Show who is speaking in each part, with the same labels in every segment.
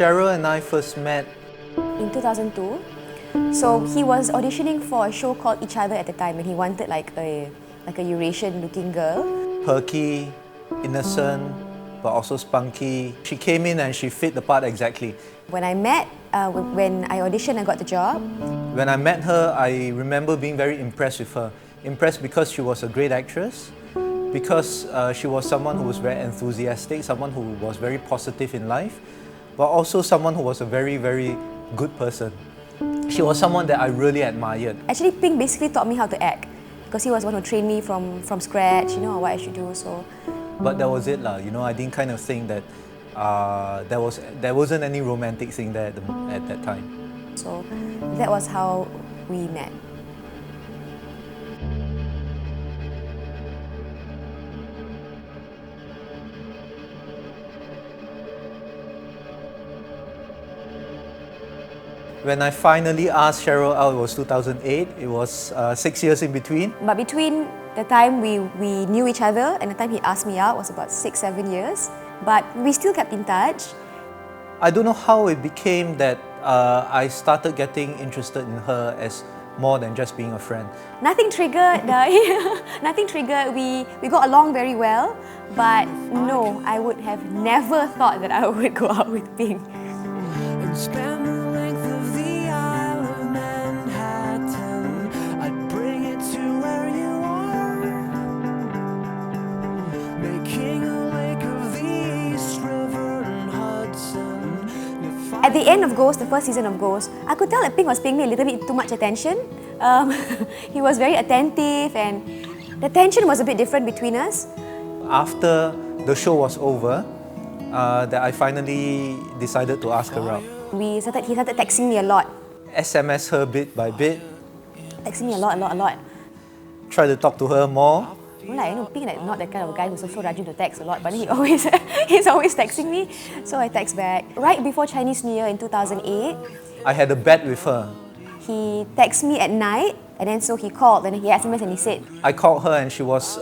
Speaker 1: Cheryl and I first met
Speaker 2: in 2002. So he was auditioning for a show called Each Other at the time, and he wanted like a Eurasian-looking girl.
Speaker 1: perky, innocent, but also spunky. She came in and she fit the part exactly.
Speaker 2: When I met, when I auditioned and got the job.
Speaker 1: When I met her, I remember being very impressed with her. Impressed because she was a great actress, because she was someone who was very enthusiastic, someone who was very positive in life, but also someone who was a very, very good person. She was someone that I really admired.
Speaker 2: Actually, Pink basically taught me how to act, because he was one who trained me from scratch, you know, what I should do. So.
Speaker 1: But that was it, you know. I didn't kind of think that there wasn't any romantic thing there at that time.
Speaker 2: So that was how we met.
Speaker 1: When I finally asked Cheryl out, it was 2008. It was 6 years in between.
Speaker 2: But between the time we knew each other and the time he asked me out was about 6-7 years. But we still kept in touch.
Speaker 1: I don't know how it became that I started getting interested in her as more than just being a friend.
Speaker 2: Nothing triggered. Nothing triggered. We got along very well. But no, I would have never thought that I would go out with Pink. At the end of Ghost, the first season of Ghost, I could tell that Pink was paying me a little bit too much attention. He was very attentive and the tension was a bit different between us.
Speaker 1: After the show was over, that I finally decided to ask her out.
Speaker 2: He started texting me a lot.
Speaker 1: SMS her bit by bit.
Speaker 2: Texting me a lot.
Speaker 1: Try to talk to her more.
Speaker 2: I know Pink not that kind of guy who's so rajin to text a lot, but he's always texting me, so I text back. Right before Chinese New Year in 2008,
Speaker 1: I had a bet with her.
Speaker 2: He texted me at night, and then so he called, and he SMS and he said.
Speaker 1: I called her and she was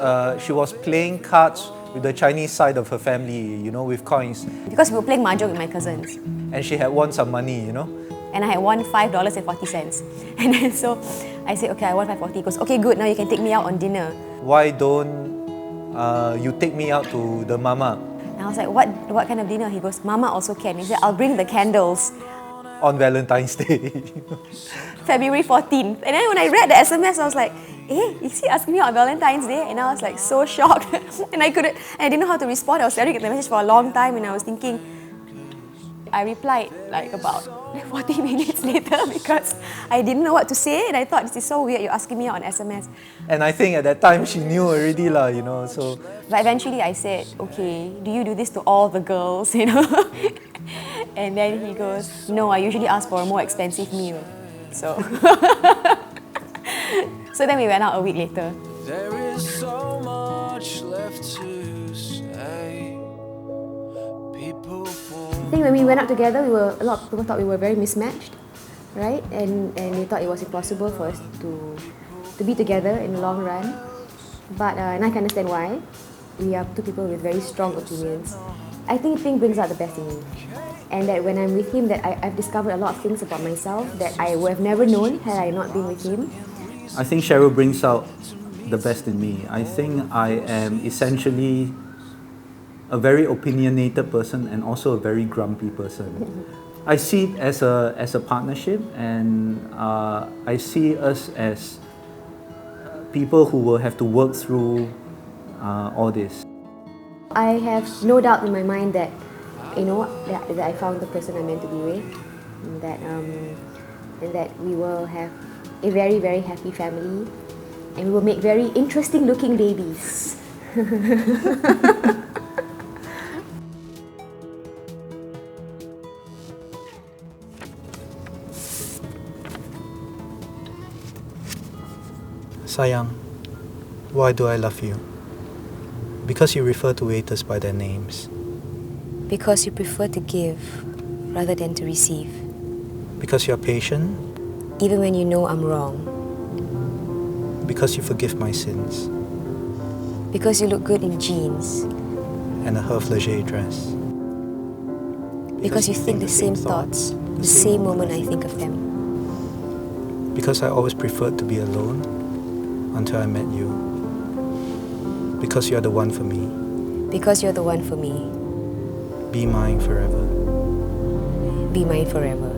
Speaker 1: playing cards with the Chinese side of her family, you know, with coins.
Speaker 2: Because we were playing mahjong with my cousins.
Speaker 1: And she had won some money, you know.
Speaker 2: And I had won $5.40. And then so I said, okay, I won $5.40. He goes, okay, good, now you can take me out on dinner.
Speaker 1: Why don't you take me out to the mama?
Speaker 2: And I was like, what kind of dinner? He goes, mama also can. He said, I'll bring the candles.
Speaker 1: On Valentine's Day.
Speaker 2: February 14th. And then when I read the SMS, I was like, is he asking me on Valentine's Day? And I was like so shocked. And I didn't know how to respond. I was staring at the message for a long time and I was thinking, I replied like about 40 minutes later because I didn't know what to say and I thought, this is so weird, you're asking me out on SMS.
Speaker 1: And I think at that time she knew already, you know, so.
Speaker 2: But eventually I said, okay, do you do this to all the girls, you know? And then he goes, no, I usually ask for a more expensive meal. So, so then we went out a week later.
Speaker 3: There is so much left to say.
Speaker 2: I think when we went out together, a lot of people thought we were very mismatched, right? And they thought it was impossible for us to be together in the long run. But and I can understand why. We are two people with very strong opinions. I think Pink brings out the best in me. And that when I'm with him, that I've discovered a lot of things about myself that I would have never known had I not been with him.
Speaker 1: I think Cheryl brings out the best in me. I think I am essentially a very opinionated person and also a very grumpy person. I see it as a partnership, and I see us as people who will have to work through all this.
Speaker 2: I have no doubt in my mind that, you know, that I found the person I'm meant to be with, and that we will have a very, very happy family, and we will make very interesting looking babies.
Speaker 1: Sayang, why do I love you? Because you refer to waiters by their names.
Speaker 2: Because you prefer to give rather than to receive.
Speaker 1: Because you're patient.
Speaker 2: Even when you know I'm wrong.
Speaker 1: Because you forgive my sins.
Speaker 2: Because you look good in jeans.
Speaker 1: And a Herve Leger dress.
Speaker 2: Because you think the same thoughts, the same moment I think of them.
Speaker 1: Because I always preferred to be alone until I met you. Because you're the one for me.
Speaker 2: Because you're the one for me.
Speaker 1: Be mine forever.
Speaker 2: Be mine forever.